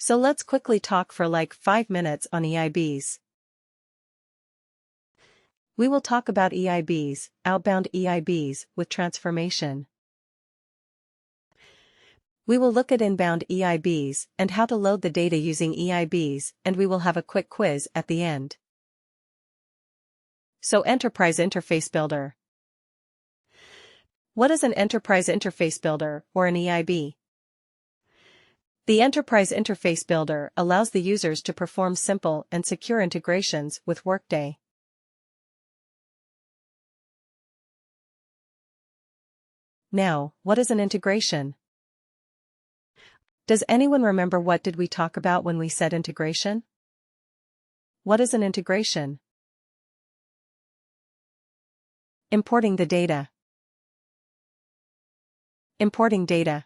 So let's quickly talk for like 5 minutes on EIBs. We will talk about EIBs, outbound EIBs, with transformation. We will look at inbound EIBs and how to load the data using EIBs, and we will have a quick quiz at the end. So Enterprise Interface Builder. What is an Enterprise Interface Builder, or an EIB? The Enterprise Interface Builder allows the users to perform simple and secure integrations with Workday. Now, what is an integration? Does anyone remember what did we talk about when we said integration? What is an integration? Importing the data. Importing data.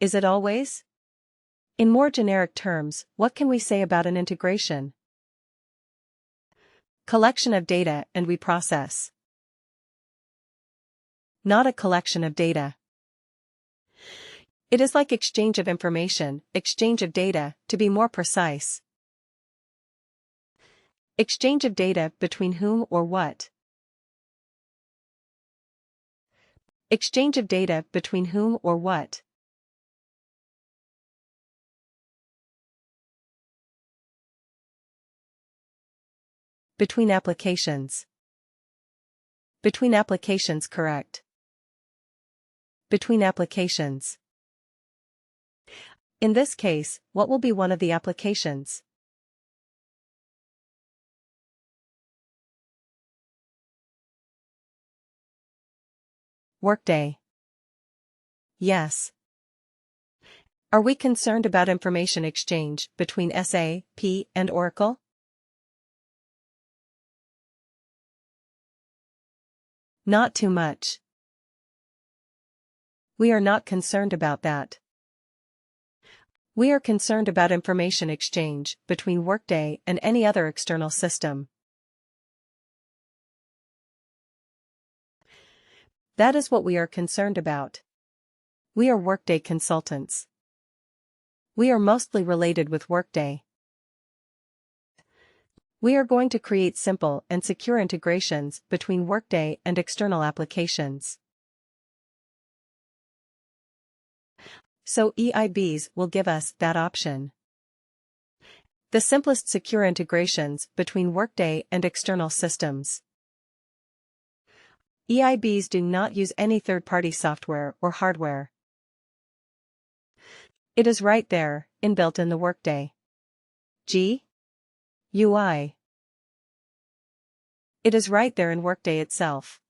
Is it always? In more generic terms, what can we say about an integration? Collection of data and we process. Not a collection of data. It is like exchange of information, exchange of data, to be more precise. Exchange of data between whom or what? Exchange of data between whom or what? Between applications. Between applications, correct. Between applications. In this case, what will be one of the applications? Workday. Yes. Are we concerned about information exchange between SAP and Oracle? Not too much. We are not concerned about that. We are concerned about information exchange between Workday and any other external system. That is what we are concerned about. We are Workday consultants. We are mostly related with Workday. We are going to create simple and secure integrations between Workday and external applications. So EIBs will give us that option. The simplest secure integrations between Workday and external systems. EIBs do not use any third-party software or hardware. It is right there, inbuilt in the Workday UI. It is right there in Workday itself.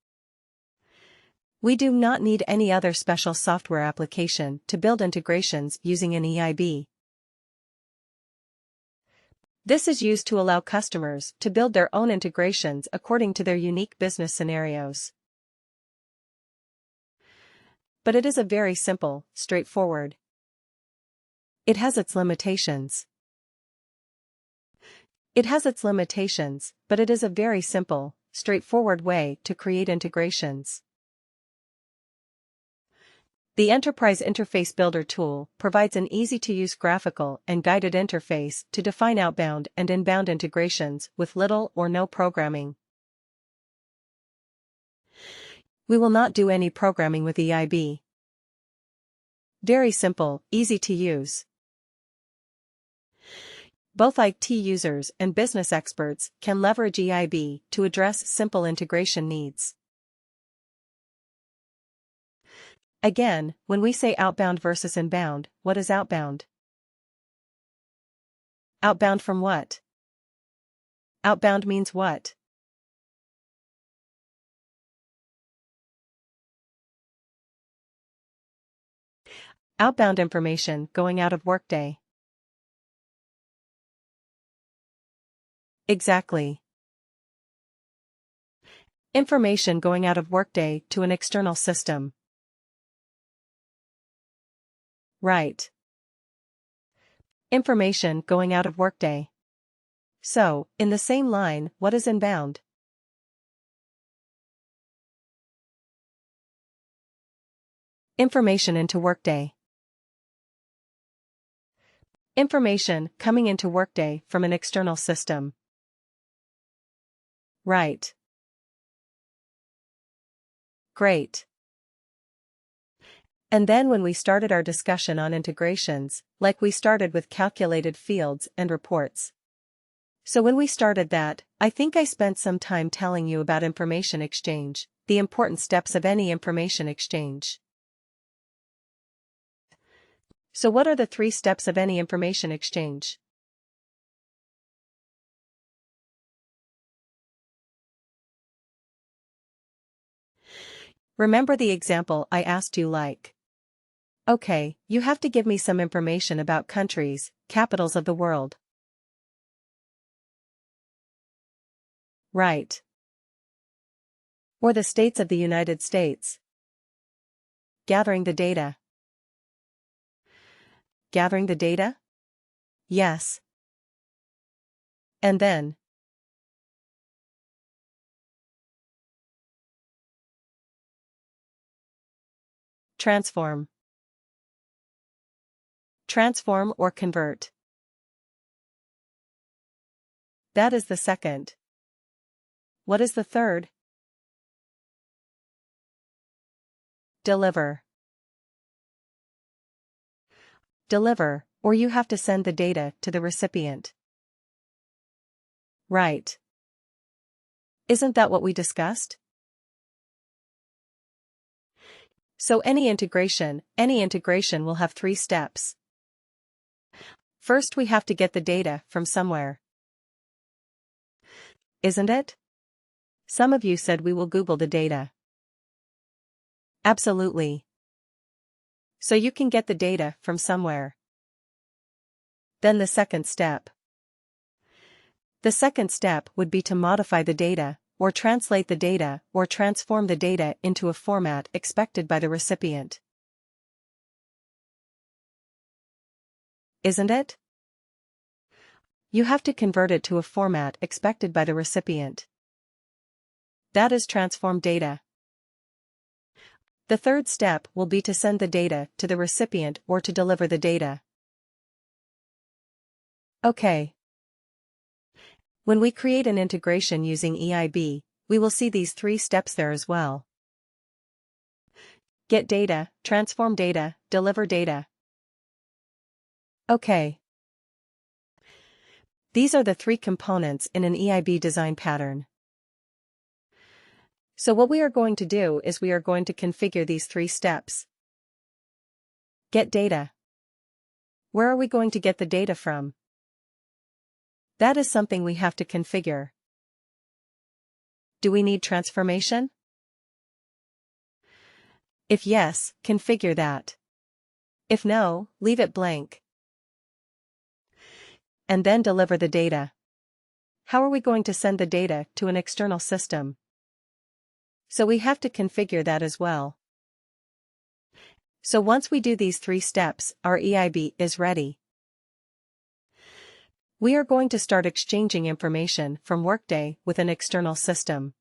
We do not need any other special software application to build integrations using an EIB. This is used to allow customers to build their own integrations according to their unique business scenarios. But it is a very simple, straightforward. It has its limitations. It has its limitations, but it is a very simple, straightforward way to create integrations. The Enterprise Interface Builder tool provides an easy-to-use graphical and guided interface to define outbound and inbound integrations with little or no programming. We will not do any programming with EIB. Very simple, easy to use. Both IT users and business experts can leverage EIB to address simple integration needs. Again, when we say outbound versus inbound, what is outbound? Outbound from what? Outbound means what? Outbound information going out of Workday. Exactly. Information going out of Workday to an external system. Right. Information going out of Workday. So, in the same line, what is inbound? Information into Workday. Information coming into Workday from an external system. Right. Great. And then when we started our discussion on integrations, like we started with calculated fields and reports. So when we started that, I think I spent some time telling you about information exchange, the important steps of any information exchange. So what are the 3 steps of any information exchange? Remember the example I asked you like. Okay, you have to give me some information about countries, capitals of the world. Right. Or the states of the United States. Gathering the data. Gathering the data? Yes. And then? Transform. Transform or convert. That is the second. What is the third? Deliver. Deliver, or you have to send the data to the recipient. Right. Isn't that what we discussed? So any integration will have 3 steps. First we have to get the data from somewhere. Isn't it? Some of you said we will Google the data. Absolutely. So you can get the data from somewhere. Then the second step. The second step would be to modify the data, or translate the data, or transform the data into a format expected by the recipient. Isn't it? You have to convert it to a format expected by the recipient. That is transform data. The third step will be to send the data to the recipient or to deliver the data. Okay. When we create an integration using EIB, we will see these 3 steps there as well. Get data, transform data, deliver data. Okay. These are the 3 components in an EIB design pattern. So what we are going to do is we are going to configure these 3 steps. Get data. Where are we going to get the data from? That is something we have to configure. Do we need transformation? If yes, configure that. If no, leave it blank. And then deliver the data. How are we going to send the data to an external system? So we have to configure that as well. So once we do these 3 steps, our EIB is ready. We are going to start exchanging information from Workday with an external system.